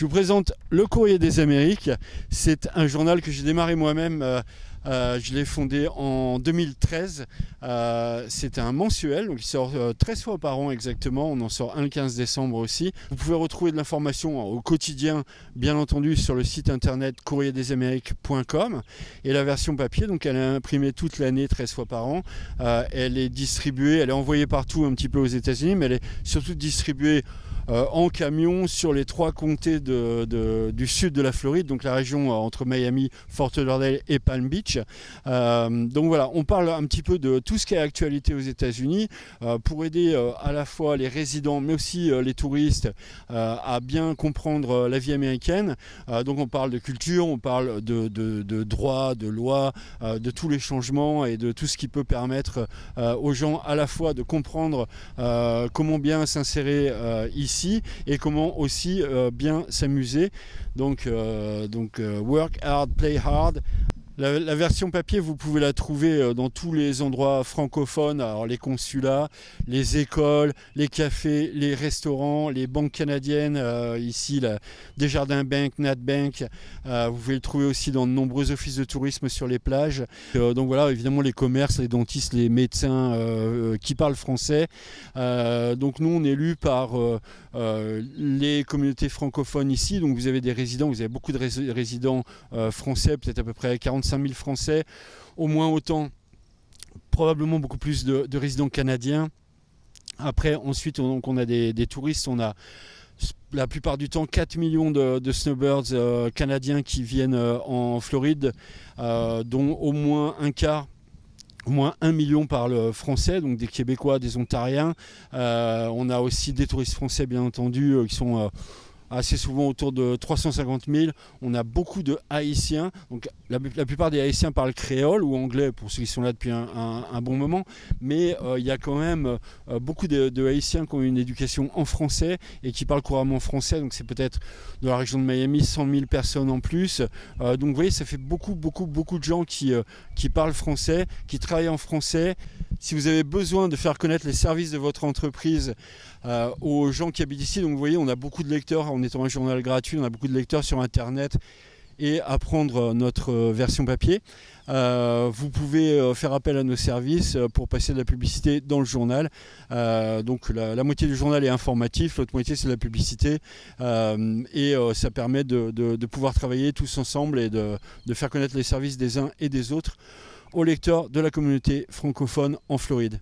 Je vous présente Le Courrier des Amériques. C'est un journal que j'ai démarré moi-même. Je l'ai fondé en 2013. C'est un mensuel, donc il sort 13 fois par an exactement. On en sort un le 15 décembre aussi. Vous pouvez retrouver de l'information au quotidien, bien entendu, sur le site internet courrierdesAmériques.com. Et la version papier, donc elle est imprimée toute l'année, 13 fois par an. Elle est distribuée, elle est envoyée partout un petit peu aux États-Unis, mais elle est surtout distribuée en camion sur les 3 comtés du sud de la Floride, donc la région entre Miami, Fort Lauderdale et Palm Beach. Donc voilà, on parle un petit peu de tout ce qui est actualité aux États-Unis pour aider à la fois les résidents mais aussi les touristes à bien comprendre la vie américaine. Donc on parle de culture, on parle de droit, de loi, de tous les changements et de tout ce qui peut permettre aux gens à la fois de comprendre comment bien s'insérer ici et comment aussi bien s'amuser. Donc work hard, play hard. La version papier, vous pouvez la trouver dans tous les endroits francophones, alors les consulats, les écoles, les cafés, les restaurants, les banques canadiennes, ici Desjardins Bank, Nat Bank. Vous pouvez le trouver aussi dans de nombreux offices de tourisme sur les plages. Donc voilà, évidemment les commerces, les dentistes, les médecins qui parlent français. Donc nous, on est lus par les communautés francophones ici. Donc vous avez des résidents, vous avez beaucoup de résidents français, peut-être à peu près 45 000 Français, au moins autant, probablement beaucoup plus de résidents canadiens. Après, ensuite, on a des touristes, on a la plupart du temps 4 millions de snowbirds canadiens qui viennent en Floride, dont au moins un quart, au moins 1 million parlent français, donc des Québécois, des Ontariens. On a aussi des touristes français, bien entendu, qui sont assez souvent autour de 350 000. On a beaucoup de Haïtiens. Donc la plupart des Haïtiens parlent créole ou anglais pour ceux qui sont là depuis un bon moment. Mais il y a quand même beaucoup de Haïtiens qui ont une éducation en français et qui parlent couramment français. Donc c'est peut-être dans la région de Miami 100 000 personnes en plus. Donc vous voyez, ça fait beaucoup de gens qui parlent français, qui travaillent en français. Si vous avez besoin de faire connaître les services de votre entreprise aux gens qui habitent ici, donc vous voyez, on a beaucoup de lecteurs, en étant un journal gratuit, on a beaucoup de lecteurs sur internet et à prendre notre version papier. Vous pouvez faire appel à nos services pour passer de la publicité dans le journal. Donc la moitié du journal est informatif, l'autre moitié c'est de la publicité, et ça permet de pouvoir travailler tous ensemble et de faire connaître les services des uns et des autres aux lecteurs de la communauté francophone en Floride.